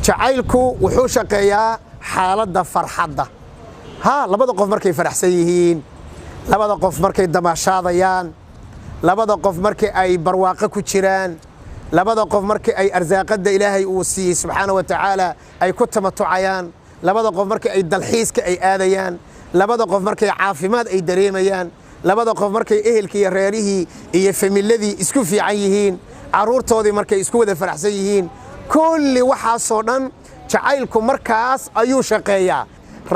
jacaylku wuxuu shaqeeyaa xaaladda farxadda labada qof markay faraxsan yihiin labada qof markay damaashaadayaan labada qof markay ay barwaaqo ku jiraan labada qof markay ay arsaaqada ilaahay uu siiyey subxaanahu wa tacaala ay ku tamatucayaan labada qof markay ay dalxiiska ay aadayaan labada qof markay caafimaad ay dareemayaan labada qof markay ehelkii iyo reerihii iyo familiyadii isku fiican yihiin caruurtoodii markay isku wada faraxsan yihiin kulli waxaasoo dhan jacaylku markaas ayuu shaqeeyaa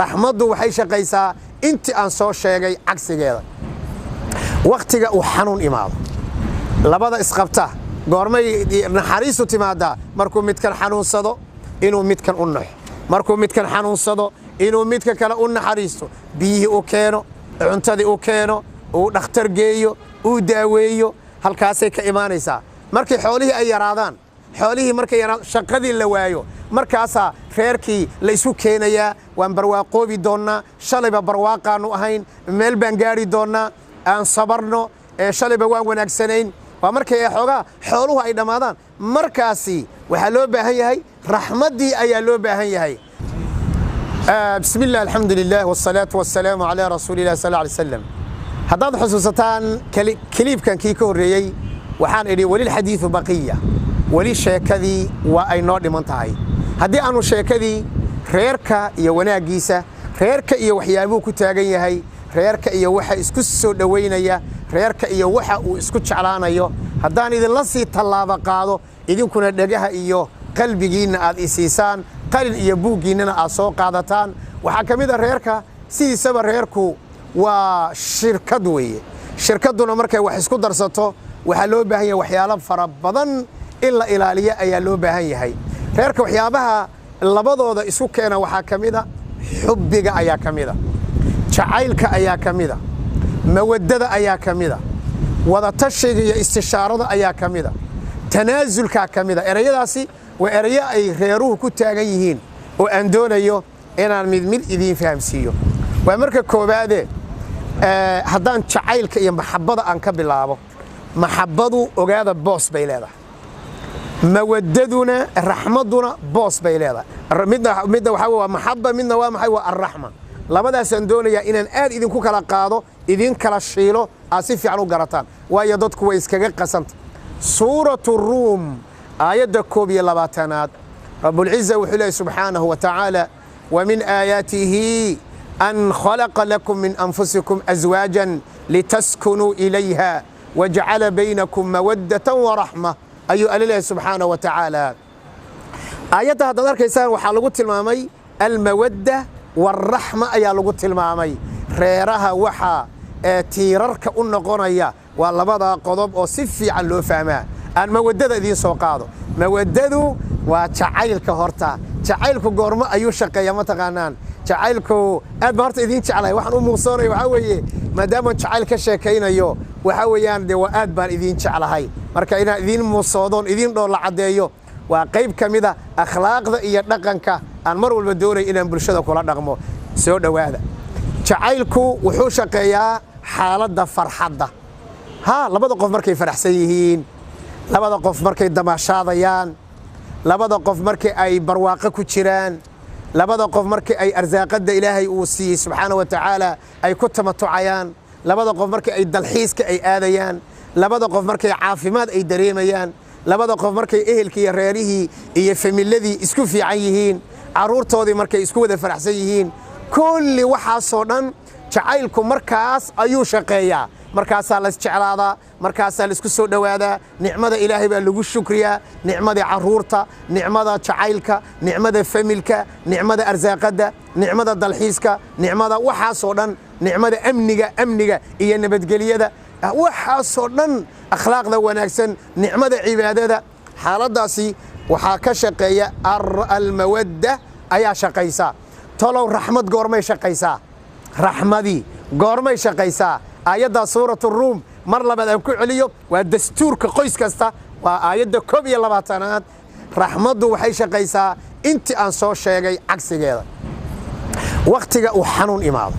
raxmaddu waxay shaqaysaa intii aan soo sheegay cagsigeeda waqtiga uu xanuun imaado labada isqabta goormay naxariistu timaadaa markuu midkan xanuunsado inuu midkan u naxo markuu midkan xanuunsado inuu midka kale u naxariisto biyihii u keeno cuntadii u keeno uu dhakhtar geeyo uu daaweeyo halkaasay ka imaanaysaa markii xoolihii ay yaraadaan xoolihii markay shaqadii la waayo markaasaa reerkii la isu keenayaa waan barwaaqoobi doonnaa shalayba barwaaqaannu ahayn meel baan gaari doonnaa aan sabarno shalayba waan wanaagsanayn waa markay xoogaa xooluhu ay dhammaadaan markaasi waxaa loo baahan yahay raxmaddii ayaa loo baahan yahay بسم الله الحمد لله والصلاة والسلام على رسول الله صلى الله عليه وسلم هذا حسوستان كليب كان كي كوريي وحان إلي ولي الحديث بقية ولي شيكذي وأي نوع منتهي هدي أنو شيكذي ريركا يا وناقيسة ريركا يا وحيابو كتاقين هاي ريركا يا وحا اسكسو دوين يا ريركا يا وحا اسكو شعلانا يو هدان إذن لسي طلابا قادو إذن كنا دقاها إيو قلبي جينا آد إسيسان qalin iyo buugiinana aad soo qaadataan waxa kamid ah reerka sidiisaba reerku waa shirkad weeye shirkaduna markay wax isku darsato waxa loo baahan yahay waxyaalo fara badan in la ilaaliyo ayaa loo baahan yahay reerka waxyaabaha labadooda isku keena waxa kamid ah xubbiga ayaa kamid ah jacaylka ayaa kamid ah mawadada ayaa kamid ah wada tashiga iyo istishaarada ayaa kamid ah tanaasulka kamid ah erayadaasi وأرياء أي غيروه كتاعيين وأندونا يو إن المدمر إذين فهم سيو وأمريكا كوبادة هذان شعيل كي محبضة عن كبلابه محبضه وجاده بوس بيلاده موددنا رحمتنا بوس بيلاده مدة وحوا محبة منا ومحوا الرحمة لبدا سندونا إن الآن إذن كوكلا قاضو إذن كلا شيلو أسيف عنو قرطان ويدود كويس كقسمت سورة الروم آيات كوبية لباتنات رب العزة وحله سبحانه وتعالى ومن آياته أن خلق لكم من أنفسكم أزواجا لتسكنوا إليها وجعل بينكم مودة ورحمة أيها الله سبحانه وتعالى آيات هذا ذلك يسان وحلقوا المامي المودة والرحمة أيها لقوا المامي ريرها وحا تيررك أنقونيا والله بدا قضب وصفي عن لو فهمها أن مودده ذي سوقاده مودده وشعيلك هرتا شعيلك قرمة أيو شقيا ما تغنان شعيلك أدبرت إذين شعلي وحن مصوري وحوي ما دام شعيلك شاكين أيو وحويان دي وأدبر إذين شعلي هاي مركينا إذين مصادون إذين دور لعديو وقيب كمذا أخلاق ذا يدقنك المرء البدوري إلى برشده كل رقمه سود هذا شعيلك وحوش شقيا حالة فرحدة لبدا قف مركي فرحسيين labada qof markay damaashaadayaan labada qof markay ay barwaaqo ku jiraan labada qof markay ay arsaaqada ilaahay uu siiyey subxaanahu wa tacaala ay ku tamatucayaan labada qof markay ay dalxiiska ay aadayaan labada qof markay caafimaad ay dareemayaan labada qof markay ehelkii iyo reerihii iyo familiyadii isku fiican yihiin caruurtoodii markay isku wada faraxsan yihiin kulli waxaasoo dhan jacaylku markaas ayuu shaqeeyaa markaasaa la isjeclaadaa markaasaa la isku soo dhawaadaa nicmada ilaahay baa lagu shukriyaa nicmada caruurta nicmada jacaylka nicmada familka nicmada arsaaqada nicmada dalxiiska nicmada waxaasoo dhan nicmada amniga iyo nabadgelyada waxaasoo dhan akhlaaqda wanaagsan nicmada cibaadada xaaladaasi waxaa ka shaqeeya almawadda ayaa shaqaysaa tolow raxmad goormay shaqaysaa raxmadii goormay shaqaysaa آيات سورة الروم مر لبدا أن كعليو والدستور كقيس كستا وآيات كوبية لباتنات رحمته وحيش قيسا انت أنصار شيء عكس كذا وقتك وحنون إمام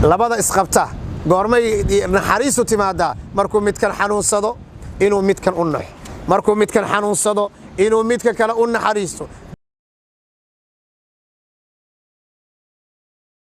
لبدا إسقبته قرمي نحريسو تمادا مركو متكن حنون صدو إنو متكن أنح مركو متكن حنون صدو إنو متكن كلا أنح حريسو